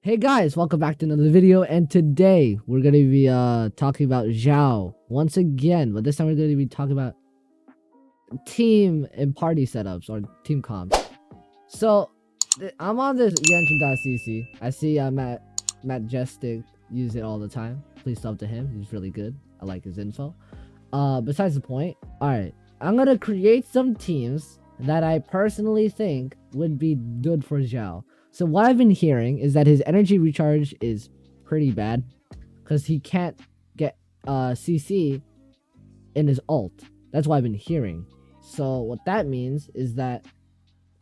Hey guys, welcome back to another video, and today we're gonna be talking about Xiao once again, but this time we're gonna be talking about team and party setups or team comps. So I'm on this Genshin.cc. I see Mattjestic use it all the time. Please sub to him. He's really good. I like his info. Besides the point. Alright. I'm gonna create some teams that I personally think would be good for Xiao. So what I've been hearing is that his energy recharge is pretty bad because he can't get CC in his ult. That's what I've been hearing. So what that means is that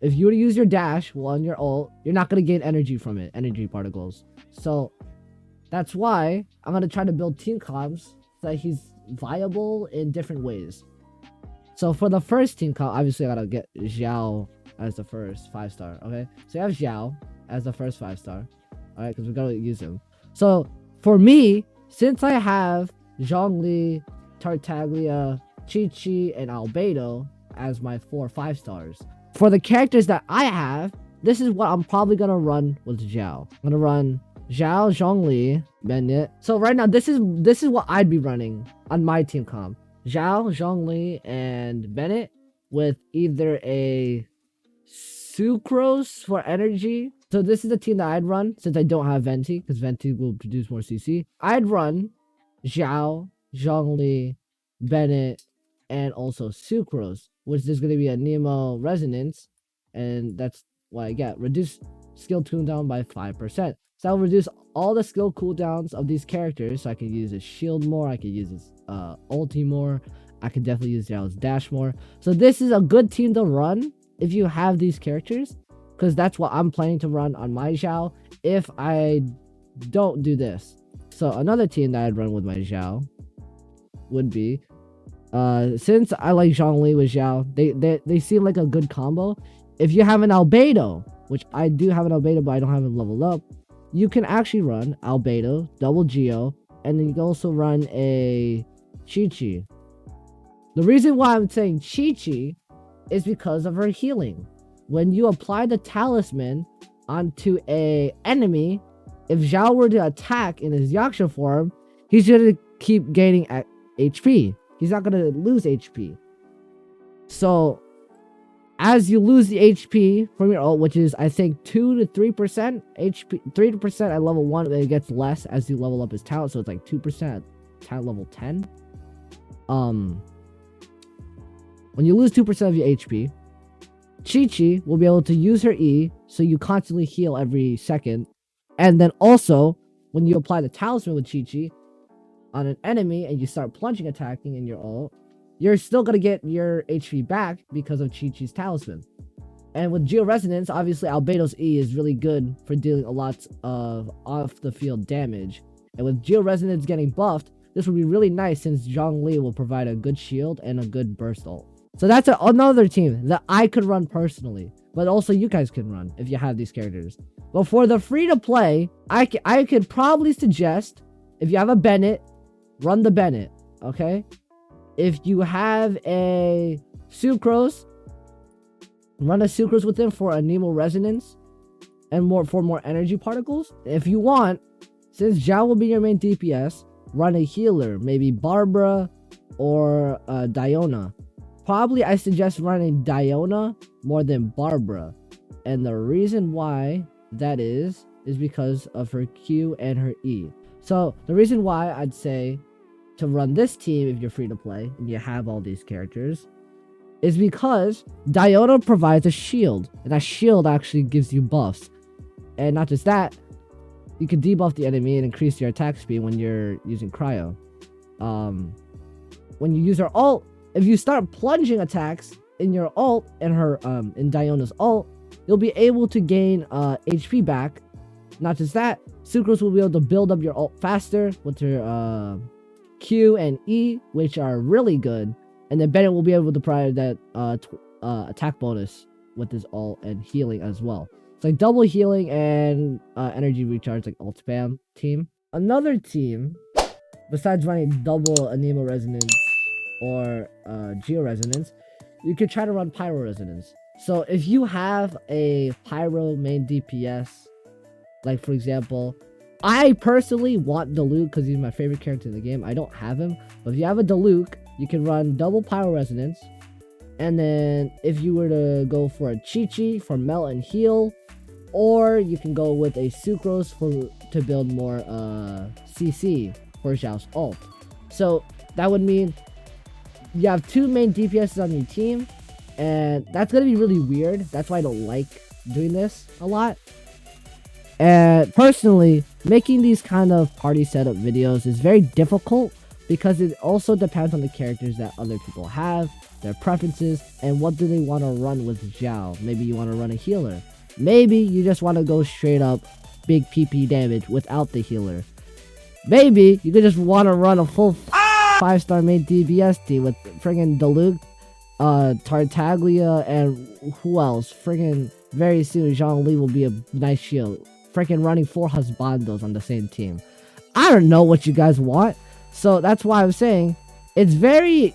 if you were to use your dash on your ult, you're not going to gain energy from it, energy particles. So that's why I'm going to try to build team comps so that he's viable in different ways. So for the first team comp, obviously I got to get Xiao as the first 5-star. Okay, so I have Xiao as the first 5-star. All right, because we're gonna use him. So for me, since I have Zhongli, Tartaglia, Chi-Chi, and Albedo as my 4 5-stars, for the characters that I have, this is what I'm probably gonna run with Xiao. I'm gonna run Xiao, Zhongli, Bennett. So right now, this is what I'd be running on my team comp: Xiao, Zhongli, and Bennett with either a Sucrose for energy. So this is the team that I'd run since I don't have Venti, because Venti will produce more CC. I'd run Xiao, Zhongli, Bennett, and also Sucrose, which is going to be a Anemo resonance, and that's what I get. Reduce skill cooldown by 5%. So I'll reduce all the skill cooldowns of these characters, so I can use his shield more, I can use his ulti more, I can definitely use Xiao's dash more. So this is a good team to run if you have these characters, because that's what I'm planning to run on my Xiao if I don't do this. So another team that I'd run with my Xiao would be, since I like Zhongli with Xiao, they seem like a good combo. If you have an Albedo, which I do have an Albedo, but I don't have it leveled up, you can actually run Albedo, double Geo, and then you can also run a Chi-Chi. The reason why I'm saying Chi-Chi is because of her healing. When you apply the talisman onto a enemy, if Xiao were to attack in his Yaksha form, he's gonna keep gaining HP. He's not gonna lose HP. So as you lose the HP from your ult, which is I think 2 to 3% HP, 3% at level 1, it gets less as you level up his talent, so it's like 2% at talent level 10. When you lose 2% of your HP, Chi-Chi will be able to use her E, so you constantly heal every second. And then also, when you apply the talisman with Chi-Chi on an enemy and you start plunging attacking in your ult, you're still going to get your HP back because of Chi-Chi's talisman. And with Geo Resonance, obviously Albedo's E is really good for dealing a lot of off-the-field damage. And with Geo Resonance getting buffed, this would be really nice since Zhongli will provide a good shield and a good burst ult. So that's another team that I could run personally, but also you guys can run if you have these characters. But for the free-to-play, I could probably suggest, if you have a Bennett, run the Bennett, okay? If you have a Sucrose, run a Sucrose with him for Anemo resonance and more energy particles. If you want, since Xiao will be your main DPS, run a healer, maybe Barbara or Diona. Probably I suggest running Diona more than Barbara, and the reason why that is because of her Q and her E. So the reason why I'd say to run this team if you're free to play and you have all these characters is because Diona provides a shield, and that shield actually gives you buffs. And not just that, you can debuff the enemy and increase your attack speed when you're using cryo. When you use her ult, if you start plunging attacks in your ult and her in Diona's ult, you'll be able to gain HP back. Not just that, Sucrose will be able to build up your ult faster with her Q and E, which are really good. And then Bennett will be able to provide that attack bonus with his ult and healing as well. It's like double healing and energy recharge, like ult spam team. Another team, besides running double Anemo resonance or Geo resonance, you could try to run Pyro resonance. So if you have a Pyro main DPS Like, for example, I personally want Diluc because he's my favorite character in the game. I don't have him, but if you have a Diluc, you can run double Pyro Resonance. And then if you were to go for a Chi-Chi for Melt and Heal, or you can go with a Sucrose to build more CC for Xiao's ult. So that would mean you have 2 main DPSs on your team, and that's going to be really weird. That's why I don't like doing this a lot. And personally, making these kind of party setup videos is very difficult because it also depends on the characters that other people have, their preferences, and what do they want to run with Xiao. Maybe you want to run a healer. Maybe you just want to go straight up big PP damage without the healer. Maybe you could just want to run a full 5-star main DBSD with friggin' Diluc, Tartaglia, and who else? Friggin' very soon Zhongli will be a nice shield. Freaking running 4 husbandos on the same team. I don't know what you guys want. So that's why I'm saying it's very,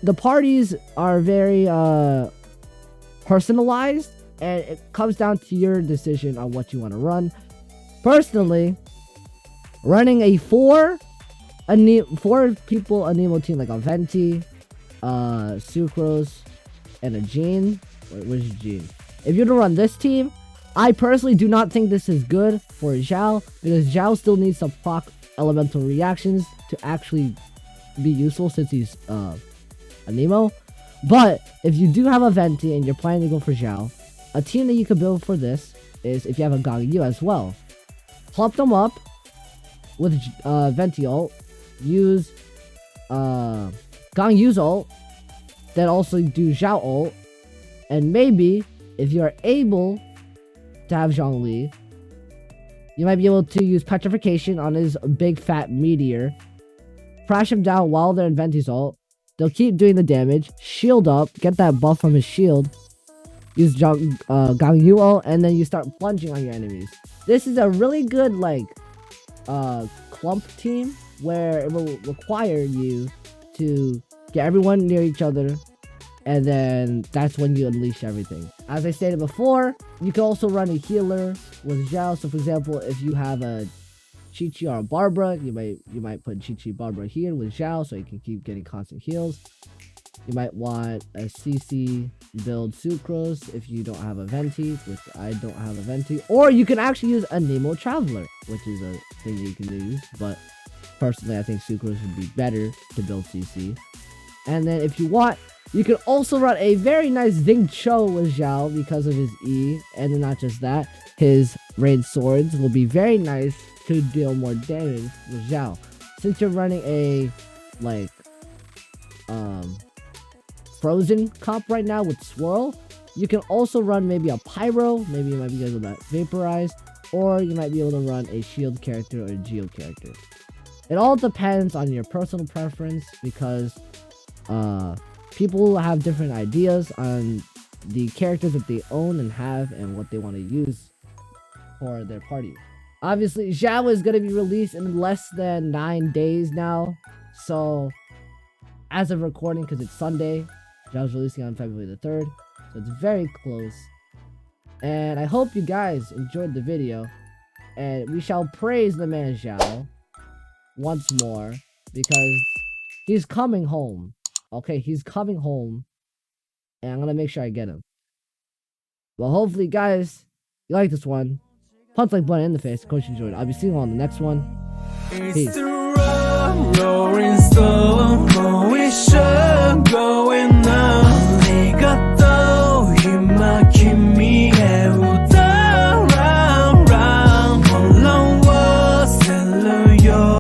the parties are very personalized, and it comes down to your decision on what you want to run. Personally, running a 4 people Anemo team, like a Venti, Sucrose, and a Jean. Where's Jean? If you're to run this team, I personally do not think this is good for Xiao, because Xiao still needs some proc elemental reactions to actually be useful since he's Anemo. But if you do have a Venti and you're planning to go for Xiao, a team that you could build for this is if you have a Gangyu as well. Clump them up with Venti ult, use Gangyu's ult, then also do Xiao ult, and maybe if you're able to have Zhongli, you might be able to use Petrification on his big fat meteor, crash him down while they're in Venti's ult. They'll keep doing the damage, shield up, get that buff from his shield, use Gangyu ult, and then you start plunging on your enemies. This is a really good like clump team where it will require you to get everyone near each other, and then that's when you unleash everything. As I stated before, you can also run a healer with Xiao. So for example, if you have a Chi-Chi or a Barbara, you might put Chi-Chi Barbara here with Xiao so you can keep getting constant heals. You might want a CC build Sucrose if you don't have a Venti, which I don't have a Venti. Or you can actually use a Nemo Traveler, which is a thing you can use. But personally, I think Sucrose would be better to build CC. And then if you want, you can also run a very nice Ding Cho with Xiao because of his E. And then not just that, his raid swords will be very nice to deal more damage with Xiao. Since you're running a, like, frozen comp right now with Swirl, you can also run maybe a Pyro, maybe you might be able to Vaporize, or you might be able to run a shield character or a Geo character. It all depends on your personal preference because people have different ideas on the characters that they own and have and what they want to use for their party. Obviously, Xiao is going to be released in less than 9 days now. So, as of recording, because it's Sunday, Xiao's releasing on February the 3rd. So, it's very close. And I hope you guys enjoyed the video. And we shall praise the man Xiao once more, because he's coming home. Okay, he's coming home, and I'm gonna make sure I get him. Well, hopefully, guys, you like this one. Punch like button in the face. Coach enjoyed. I'll be seeing you on the next one. Peace.